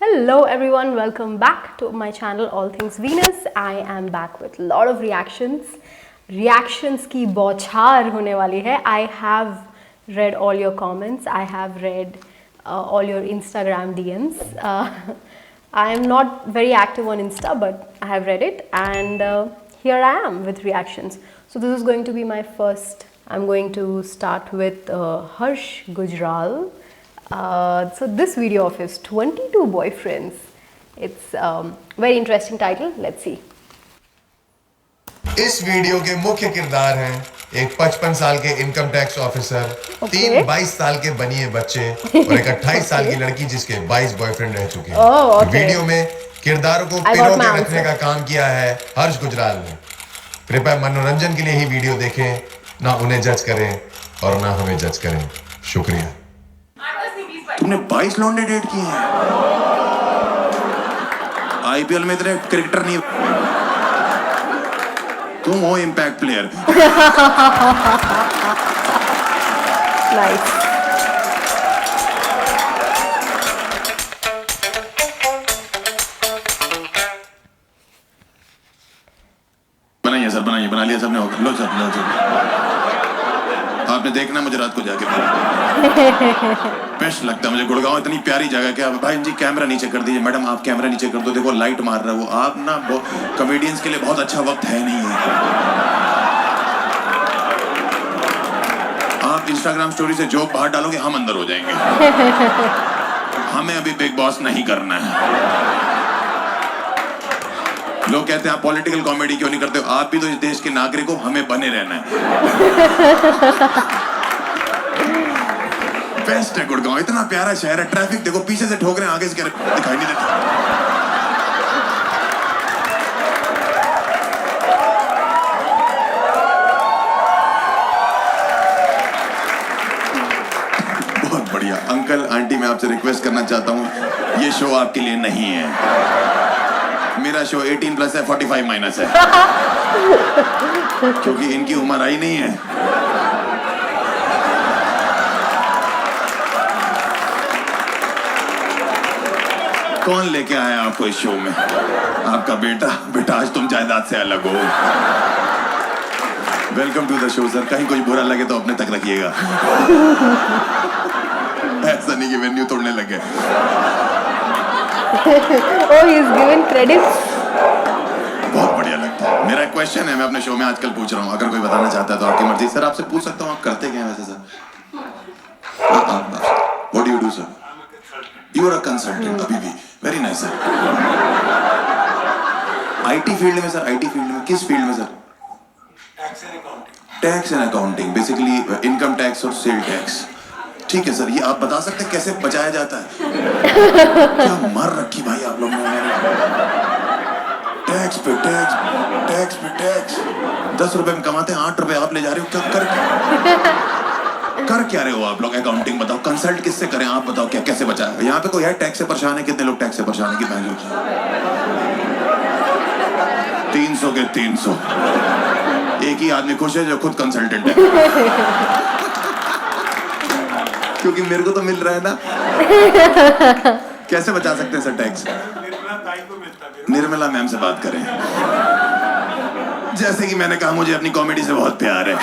Hello everyone, welcome back to my channel All Things Venus. I am back with a lot of reactions. Reactions की बौछार होने वाली है. I have read all your comments. I have read all your Instagram DMs. I am not very active on Insta, but I have read it, and here I am with reactions. So this is going to be my first. I'm going to start with Harsh Gujral. So this video of his 22 boyfriends. It's very interesting title. Let's see. इस video के मुख्य किरदार हैं एक 55 साल के income tax officer, तीन 22 साल के बनिए बच्चे और एक 28 साल की लड़की जिसके 22 बॉयफ्रेंड रह चुके हैं। वीडियो में किरदारों को पिरो के रखने का काम किया है हर्ष गुजराल ने। कृपया मनोरंजन के लिए ही वीडियो देखें, ना उन्हें जज करें और ना हमें जज करें। शुक्रिया। तुमने 22 लौंडे डेट किए हैं? आईपीएल में इतने क्रिकेटर नहीं। तुम हो इम्पैक्ट प्लेयर। Nice. बनाइए सर, बनाइए, बना लिया सबने। लो सर, लो सर। आपने देखना मुझे रात को जाके बेस्ट लगता है मुझे। गुड़गांव इतनी प्यारी जगह। क्या भाई जी कैमरा नीचे कर दीजिए। मैडम आप कैमरा नीचे कर दो। देखो लाइट मार रहा है वो। आप ना कॉमेडियंस के लिए बहुत अच्छा वक्त है नहीं है। आप इंस्टाग्राम स्टोरी से जोक बाहर डालोगे, हम अंदर हो जाएंगे। हमें अभी बिग बॉस नहीं करना है। लोग कहते हैं आप पॉलिटिकल कॉमेडी क्यों नहीं करते हो? आप भी तो इस देश के नागरिक हो, हमें बने रहना है। बेस्ट है गुड़गांव, इतना प्यारा शहर है। ट्रैफिक देखो, पीछे से ठोक रहे हैं, आगे से दिखाई नहीं देता। बहुत बढ़िया। अंकल आंटी, मैं आपसे रिक्वेस्ट करना चाहता हूँ, ये शो आपके लिए नहीं है। मेरा शो 18 प्लस है, 45 माइनस है। क्योंकि इनकी उम्र आई नहीं है। कौन लेके आया आपको इस शो में? आपका बेटा आज तुम जायदाद से अलग हो। Welcome to the show sir. कहीं कुछ बुरा लगे तो अपने तक रखिएगा। ऐसा नहीं कि वेन्यू तोड़ने लगे। Oh, he's given credits. बहुत बढ़िया लगता है। मेरा एक क्वेश्चन है, मैं अपने शो में आजकल पूछ रहा हूँ, अगर कोई बताना चाहता है तो आपकी मर्जी। सर आपसे पूछ सकता हूँ, आप करते क्या हैं वैसे sir? What do you do sir? You are a consultant अभी भी। Very nice sir। IT field में सर, IT फील्ड में किस फील्ड में sir? Tax and accounting, basically income tax और सेल टैक्स। ठीक है सर, ये आप बता सकते हैं कैसे बचाया जाता है? क्या मर रखी भाई आप लोग ने। टैक्स पे टैक्स, टैक्स पे टैक्स। 10 रुपए में कमाते हैं, 8 रुपए आप ले जा रहे हो। क्या कर क्या रहे हो आप लोग? अकाउंटिंग बताओ, कंसल्ट किससे करें आप बताओ, क्या कैसे बचाए? यहाँ पे कोई है टैक्स से परेशान है? कितने लोग टैक्स से परेशान है? कितने लोग? 300 के 300। एक ही आदमी खुश है जो खुद कंसल्टेंट है। क्योंकि मेरे को तो मिल रहा है ना। कैसे बचा सकते हैं सर टैक्स? निर्मला मैम से बात करें। जैसे कि मैंने कहा, मुझे अपनी कॉमेडी से बहुत प्यार है।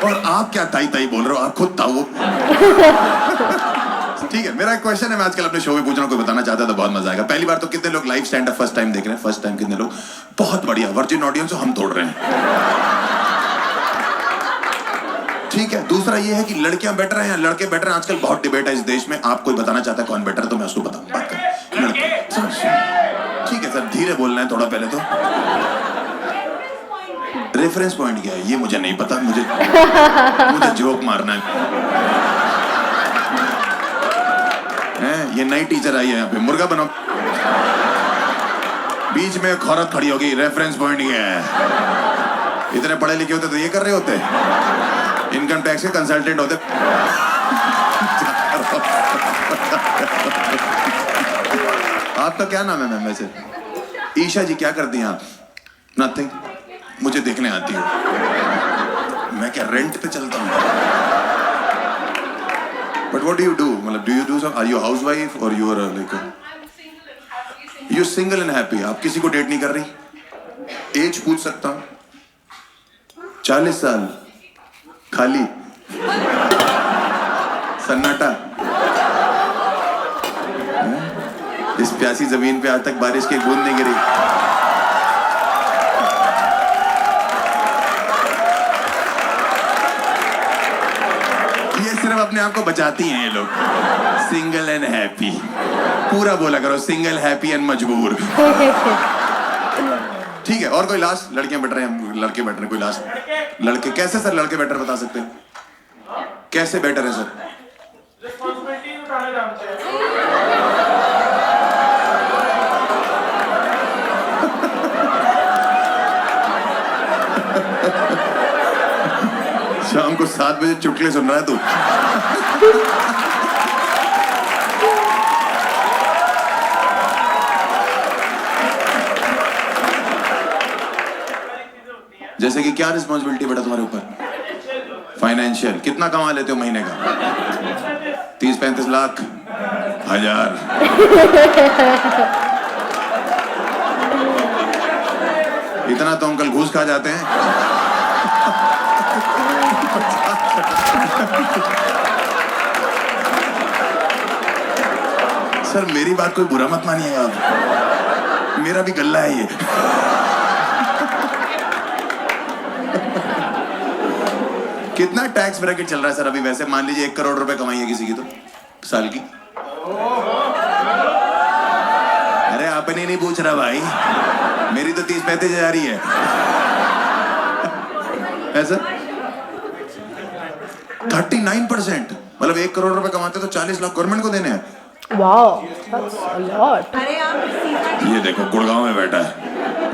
और आप क्या ताई ताई बोल रहे हो? आप खुद ताऊ। ठीक है, मेरा एक क्वेश्चन है, मैं आजकल अपने शो में पूछ रहा हूँ, कोई बताना चाहता है तो बहुत मजा आएगा। पहली बार तो कितने लोग live stand up first time देख रहे हैं? फर्स्ट टाइम कितने लोग? बहुत बढ़िया। वर्जिन ऑडियंस हम तोड़ रहे हैं। ठीक है, दूसरा ये है कि लड़कियां बेटर हैं या लड़के बेटर हैं? आजकल बहुत डिबेट है इस देश में। आप कोई बताना चाहता है कौन बेटर है तो मैं उसको बताऊं। बात करें लड़के। ठीक है सर, धीरे बोलना है थोड़ा। पहले तो रेफरेंस पॉइंट क्या है ये मुझे नहीं पता। मुझे जोक मारना है। ये नई टीचर आई है यहाँ पे, मुर्गा बनाओ। बीच में एक औरत खड़ी होगी, रेफरेंस पॉइंट क्या है? इतने पढ़े लिखे होते तो ये कर रहे होते? इनकम टैक्स के कंसल्टेंट होते। आपका क्या नाम है मैम वैसे? ईशा जी। क्या करती हैं आप? नथिंग। मुझे देखने आती हो। मैं क्या रेंट पे चलता हूँ? But what do you do? मतलब do you do some? Are you a housewife or you are like? You single and happy. आप किसी को डेट नहीं कर रही? एज पूछ सकता हूँ? 40 साल खाली सन्नाटा। इस प्यासी जमीन पे आज तक बारिश की बूंद नहीं गिरी। ये सिर्फ अपने आप को बचाती हैं ये लोग। सिंगल एंड हैप्पी पूरा बोला करो, सिंगल हैप्पी एंड मजबूर। ठीक है, और कोई लास्ट? लड़कियां बैठ रहे हैं, लड़के बैठ रहे हैं, कोई लास्ट? लड़के कैसे सर? लड़के बेटर बता सकते हैं कैसे बेटर है सर? रिस्पॉन्सिबिलिटी उठाना जानते हैं। शाम को 7 बजे चुटकुले सुन रहा है तू? जैसे कि क्या रिस्पॉन्सिबिलिटी बेटा तुम्हारे ऊपर? फाइनेंशियल। कितना कमा लेते हो महीने का? 30-35 लाख, 1000। इतना तो अंकल घूस खा जाते हैं। सर मेरी बात कोई बुरा मत मानिएगा आप, मेरा भी गल्ला है ये। कितना टैक्स ब्रैकेट चल रहा है सर अभी? वैसे मान लीजिए 1 करोड़ रुपए कमाई है किसी की तो साल की। अरे आपने नहीं पूछ रहा भाई, मेरी तो 30-35 हजार ही है। ऐसा 39%, मतलब 1 करोड़ रुपए कमाते तो 40 लाख गवर्नमेंट को देने हैं। Wow, that's a lot. ये देखो गुड़गांव में बैठा है,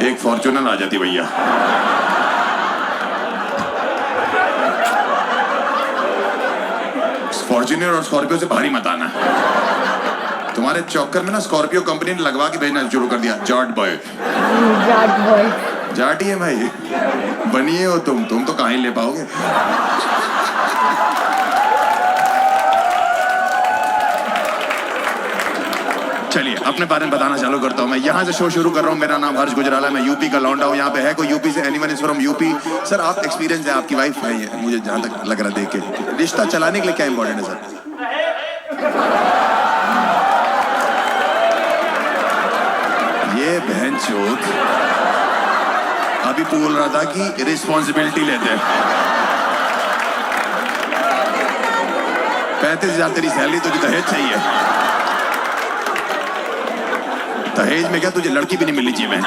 एक फॉर्च्यूनर आ जाती भैया। फॉर्च्यूनर और स्कॉर्पियो से भारी मत आना। तुम्हारे चौकर में ना स्कॉर्पियो कंपनी ने लगवा के भेजना शुरू कर दिया। Jat boy. Bad boy. Jat ही है भाई, बनिए हो तुम तो कहाँ ही ले पाओगे। चलिए अपने बारे में बताना चालू करता हूँ। मैं यहाँ से शो शुरू कर रहा हूँ। मेरा नाम हर्ष गुजराला है, मैं यूपी का लौंडा हूँ। यहाँ पे है कोई यूपी से? Anyone is from UP? Sir आप एक्सपीरियंस है, आपकी वाइफ है, मुझे जहाँ तक लग रहा देख के। रिश्ता चलाने के लिए क्या इंपॉर्टेंट है सर? ये बहन चोद अभी बोल रहा था कि रिस्पॉन्सिबिलिटी लेते हैं। 35,000 तेरी सैलरी, तुझे दहेज चाहिए? दहेज में क्या तुझे लड़की भी नहीं मिलनी चाहिए बहन।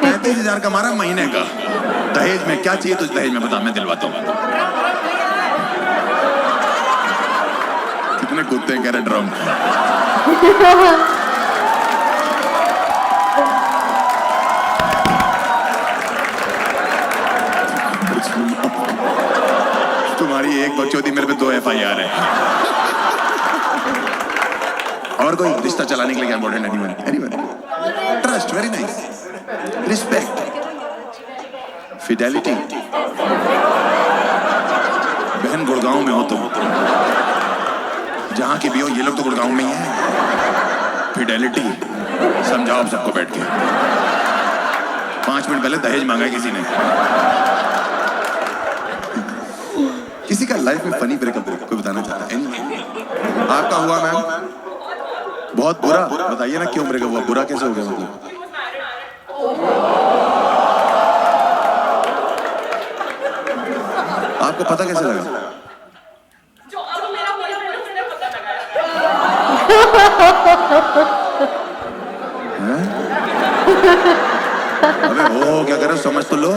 35,000 कमा रहा महीने का, दहेज में क्या चाहिए तुझे? दहेज में बता, मैं दिलवाता हूँ। कितने कुत्ते कह रहे ड्रम। तुम्हारी एक बकचोदी, मेरे पे 2 FIR है। और कोई रिश्ता चलाने के लिए क्या important? Anyone? Trust, very nice. Respect, Fidelity. बहन गुड़गांव में हो तुम, जहां की भी हो, ये लोग तो गुड़गांव में ही है। फिडेलिटी, समझाओ सबको बैठ के। 5 मिनट पहले दहेज मांगा है किसी ने। किसी का लाइफ में फनी ब्रेकअप कोई बताना चाहता है? आपका हुआ मैम? बहुत बुरा? बताइए ना क्यों ब्रेकअप हुआ, बुरा कैसे हो गया? मतलब आपको पता कैसे लगा? जो अब मेरा बोला मैंने पता लगाया। अबे हो क्या कर रहे हो, समझ तो लो।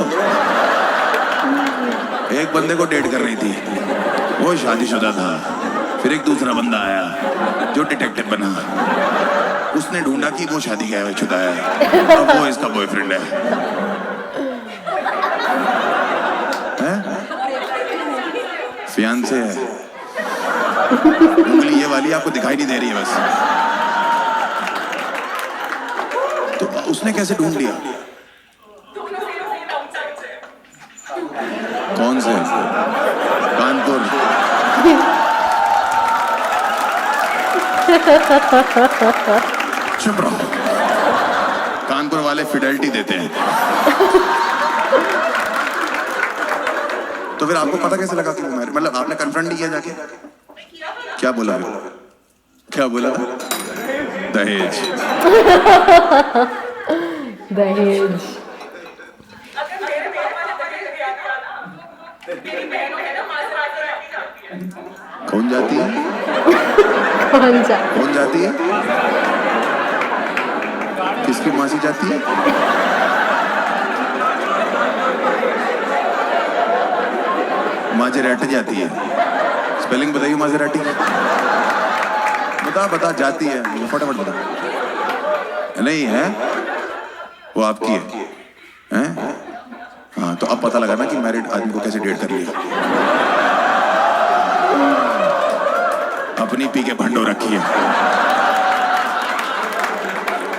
एक बंदे को डेट कर रही थी, वो शादीशुदा था। फिर एक दूसरा बंदा आया जो डिटेक्टिव बना। उसने ढूंढा कि वो शादी का शुदा है, अब वो इसका बॉयफ्रेंड है। फियांसे है। उंगली ये वाली आपको दिखाई नहीं दे रही है बस। तो उसने कैसे ढूंढ लिया? कौन से? कानपुर। चुप रहो, कानपुर वाले फिडेलिटी देते हैं। तो फिर आपको पता कैसे लगा कि वो मैरिड, मतलब आपने कन्फ्रंट नहीं किया जाके? क्या बोला? क्या बोला? दहेज। दहेज। अगर मेरे पापा ने दहेज दिया था, मेरी बहनों है ना माजराती जाती है। कौन जाती है? कौन सा? कौन जाती है? किसकी मासी जाती है? माजेराटी जाती है। स्पेलिंग बताइए माजेराटी। बता जाती है, फटाफट बता। नहीं है, वो आपकी है? हाँ, तो अब पता लगा ना कि मैरिड आदमी को कैसे डेट कर लिया। अपनी पी के भंडो रखी है।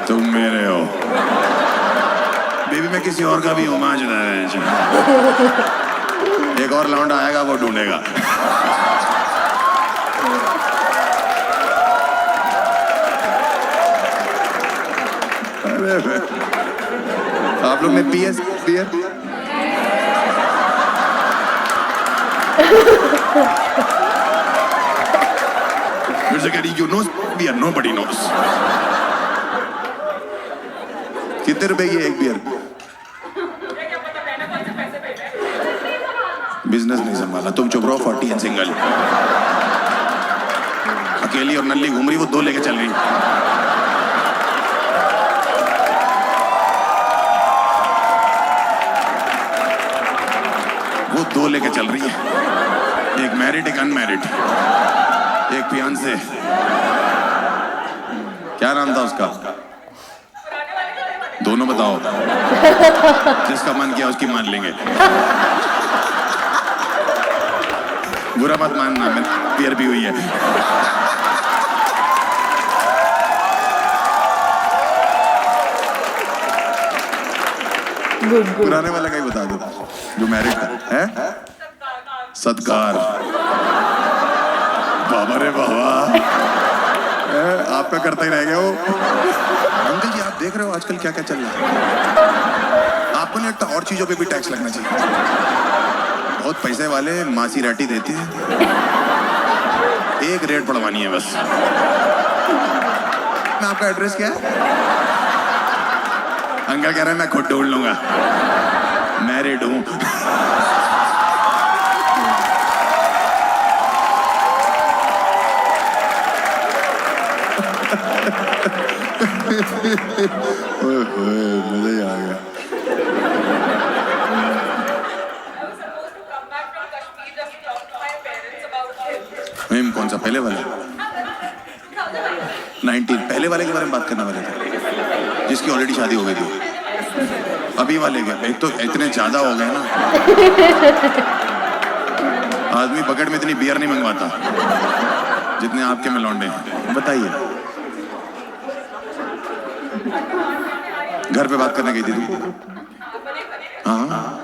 तुम मेरे हो बेबी, मैं किसी और का भी हूँ। माँ जो एक और लौंडा आएगा, वो ढूंढेगा। आप लोग ने पिया? फिर से कह रही, you know beer, nobody knows. कितने रुपए की एक बियर? बिजनेस नहीं संभाला, तुम चुप रहो। 40 एंड सिंगल, अकेली और नल्ली घूम रही, वो 2 लेके चल गई। वो 2 लेके चल रही है, एक मैरिड एक अनमैरिड, एक फियांसे। क्या नाम था उसका? दोनों बताओ। जिसका मन किया उसकी मान लेंगे। बुरा मत मानना, मैं बियर भी हुई है। गुड। पुराने वाला का ही बता दो, जो मैरिड है। सत्कार। बाबा रे बाबा, आपका करता ही रह गया वो। अंकल जी, आप देख रहे हो आजकल क्या क्या चल रहा है। आपको नहीं लगता और चीजों पे भी टैक्स लगना चाहिए? बहुत पैसे वाले मासी राटी देते हैं, एक रेट पड़वानी है बस। मैं आपका एड्रेस क्या है? अंकल कह रहे हैं मैं खुद ढूंढ लूंगा, मैरिड हूं। मजा ही आ गया। कौन सा पहले वाला? 19 पहले वाले के बारे में बात करने वाले थे, जिसकी ऑलरेडी शादी हो गई थी। अभी वाले के एक तो इतने ज्यादा हो गए ना, आदमी बकेट में इतनी बियर नहीं मंगवाता जितने आपके में लौंडे हैं। बताइए, घर पे बात करने गई थी तू? हाँ,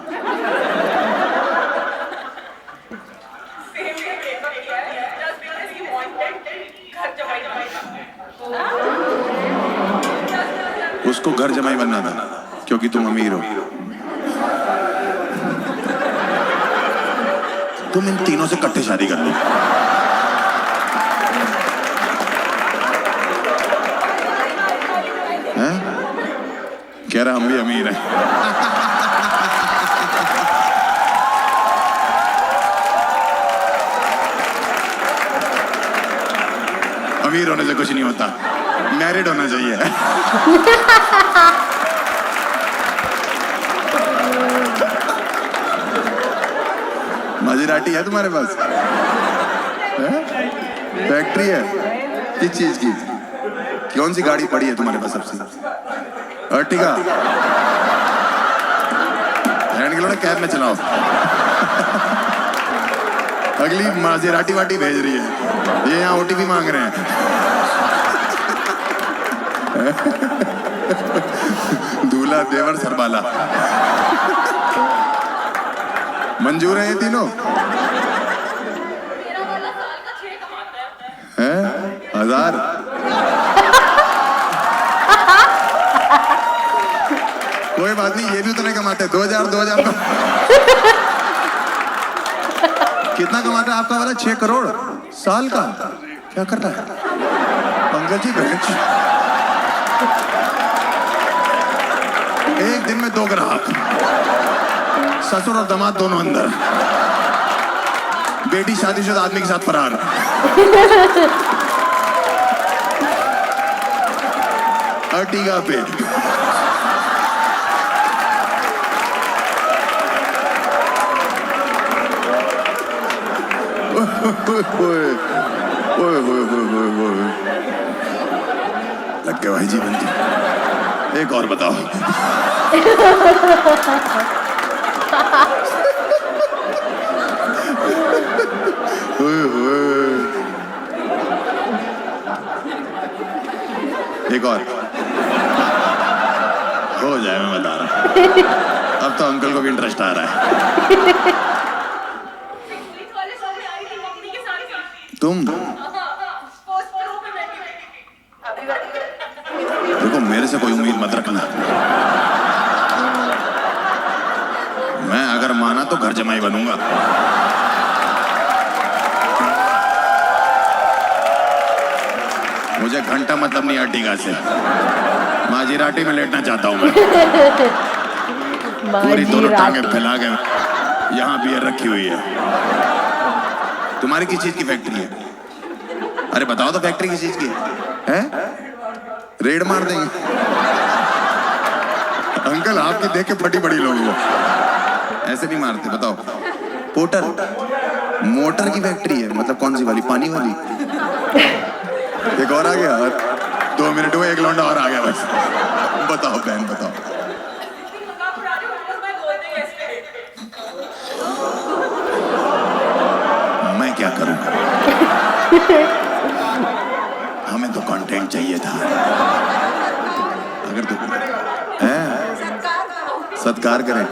उसको घर जमाई बनना था क्योंकि तुम अमीर हो। तुम इन तीनों से इकट्ठे शादी कर लो। हैं? कह रहा हम भी अमीर हैं। अमीर होने से कुछ नहीं होता, मैरिड होना चाहिए। मजेराटी है तुम्हारे पास? फैक्ट्री है? किस चीज की? कौन सी गाड़ी पड़ी है तुम्हारे पास सबसे? अर्टिगा? हैंड लो ना, कैब में चलाओ। अगली माजेराटी वाटी भेज रही है, ये यहाँ ओटीपी मांग रहे हैं। दूल्हा देवर सरबाला। मंजूर है ये तीनों? हैं? 1000? कोई बात नहीं, ये भी उतने कमाते हैं, 2000 कितना कमाता है आपका वाला? 6 करोड़ साल का। क्या कर रहा है पंकज जी? एक दिन में 2 ग्राहक, ससुर और दामाद दोनों अंदर, बेटी शादीशुदा आदमी के साथ फरार। अर्टिगा पे लग गया भाई जीवन जी। एक और बताओ। एक और हो जाए, मैं बता रहा। अब तो अंकल को भी इंटरेस्ट आ रहा है। तुम देखो, मेरे से कोई उम्मीद मत रखना। मैं अगर माना तो घर जमाई बनूंगा। मुझे घंटा मतलब नहीं अर्टिगा से। माजीराटी में लेटना चाहता हूँ मैं। पूरी दोनों टांगे फैला के। यहाँ बियर रखी हुई है। तुम्हारी किस चीज की फैक्ट्री है? अरे बताओ तो, फैक्ट्री किस चीज की है? रेड मार देंगे। अंकल आपकी देख के फटी पड़ी लोगों को। ऐसे नहीं मारते, बताओ। पोटर मोटर की फैक्ट्री है, मतलब कौन सी वाली? पानी वाली। एक और आ गया, 2 मिनट हुए, एक लौंडा और आ गया बस। बताओ बहन, बताओ। मैं क्या करूं? हमें तो कंटेंट चाहिए था। अगर तो सत्कार करें।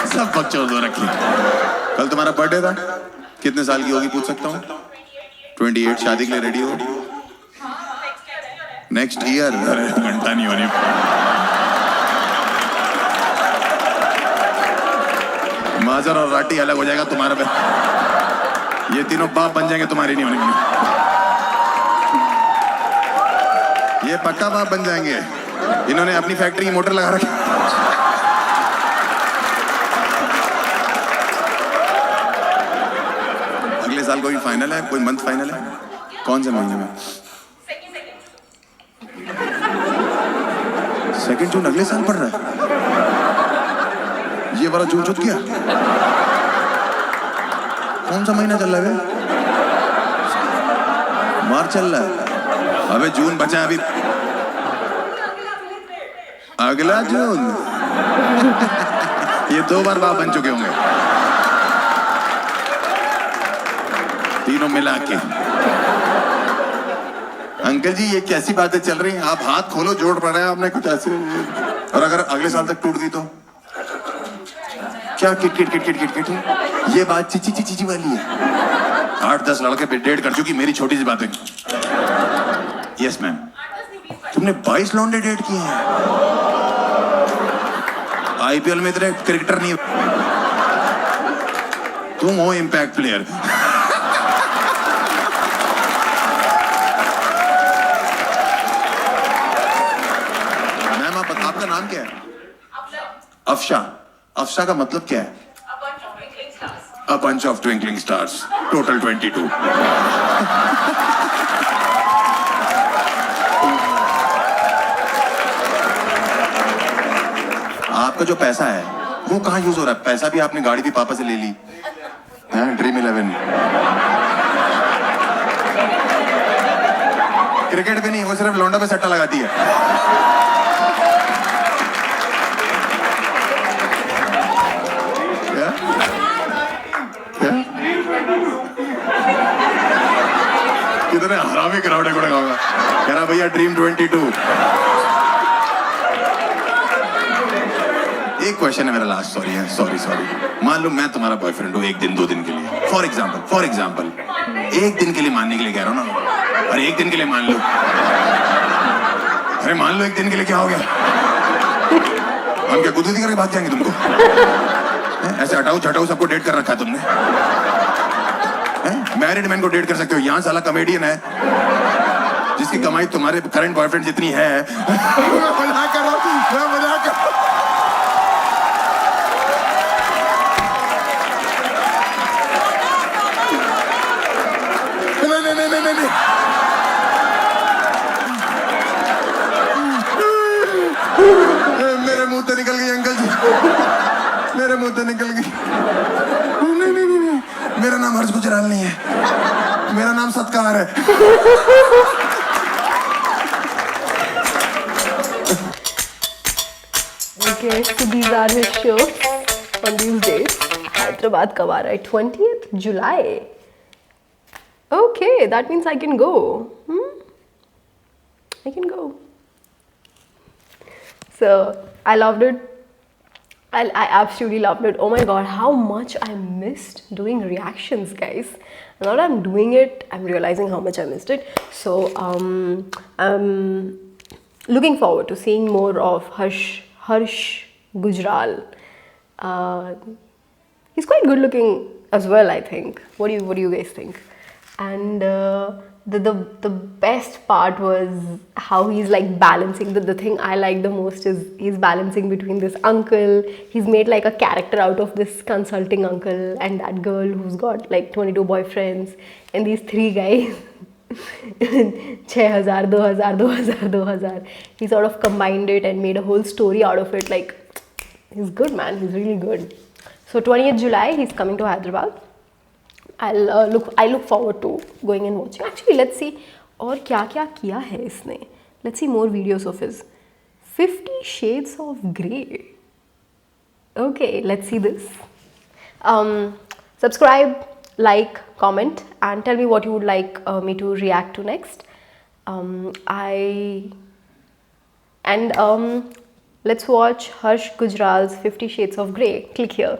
सब बकचोद हो रखी। कल तुम्हारा बर्थडे था, कितने साल की होगी पूछ सकता हूँ? 28। शादी के लिए रेडी हो? Next year. अरे घंटा नहीं होनी। माजर और राटी अलग हो जाएगा तुम्हारा पे। ये तीनों बाप बन जाएंगे, तुम्हारी नहीं होनी। ये पक्का बाप बन जाएंगे। इन्होंने अपनी फैक्ट्री की मोटर लगा रखी। अगले साल कोई फाइनल है? कोई मंथ फाइनल है? कौन से महीने में? 2 जून अगले साल पड़ रहा है। ये वाला जून छूट गया। कौन सा महीना चल रहा है? मार्च चल रहा है। अबे जून बचा अभी। अगला जून। ये 2 बार बाप बन चुके होंगे तीनों मिला के। अंकल जी ये कैसी बातें चल रही हैं? आप हाथ खोलो, जोड़ पड़ रहे हैं आपने कुछ ऐसे। और अगर अगले साल तक टूट गई तो क्या? Kit kit kit kit kit kit. ये बात चिची चिची चिची वाली है। 8-10 लड़के पे डेट कर चुकी मेरी छोटी सी बातें। Yes ma'am. तुमने 22 लौंडे डेट किए हैं? आईपीएल में इतने क्रिकेटर नहीं। तुम हो इम्पैक्ट प्लेयर। मैम आपका नाम क्या है? अफशा। अफशा का मतलब क्या है? A bunch of twinkling stars. Total 22. आपका जो पैसा है वो कहाँ यूज हो रहा है? पैसा भी आपने गाड़ी भी पापा से ले ली है, ड्रीम 11। क्रिकेट भी नहीं, वो सिर्फ लौंडा पे सट्टा लगाती है। क्या? क्या? कितने हरामी क्राउड है, कह रहा भैया ड्रीम 22। एक क्वेश्चन है मेरा लास्ट। सॉरी। मान लो मैं तुम्हारा बॉयफ्रेंड हूँ 1 दिन 2 दिन के लिए, फॉर एग्जाम्पल 1 दिन के लिए मानने के लिए कह रहा हूँ ना। और 1 दिन के लिए मान लो। अरे मान लो एक दिन के लिए क्या हो गया, हम क्या गुदगुदी करके भाग जाएंगे तुमको? ऐसे हटाओ छटाओ सबको डेट कर रखा है तुमने। मैरिड मैन को डेट कर सकते हो, यहाँ साला कॉमेडियन है जिसकी कमाई तुम्हारे करंट बॉयफ्रेंड जितनी है। मैं मजाक कर रहा हूं, मैं मजाक कर रहा हूं। नहीं नहीं नहीं नहीं नहीं, मेरे मुंह से निकल गई अंकल जी, मेरे मुंह से निकल गई। नहीं नहीं नहीं नहीं, मेरा नाम हर्ष गुजराल नहीं है, मेरा नाम सत्कार है। Okay, so these are his shows on these days. Hyderabad कब आ रहा है? 20th July. Okay, that means I can go. I can go. So I loved it. I absolutely loved it. Oh my god, how much I missed doing reactions, guys. Now that I'm doing it, I'm realizing how much I missed it. So I'm looking forward to seeing more of Harsh Gujral. He's quite good looking as well, I think. What do you guys think? And the best part was how he's like balancing. The thing I like the most is he's balancing between this uncle. He's made like a character out of this consulting uncle and that girl who's got like 22 boyfriends, and these three guys. 6,000, 2,000, 2,000, 2,000. He sort of combined it and made a whole story out of it. Like, he's good, man. He's really good. So 20th July, he's coming to Hyderabad. I look forward to going and watching. Actually, let's see और क्या क्या किया है इसने. Let's see more videos of his. 50 Shades of Grey. Okay, let's see this. Subscribe, like, comment, and tell me what you would like me to react to next. Let's watch Harsh Gujral's 50 Shades of Grey. Click here.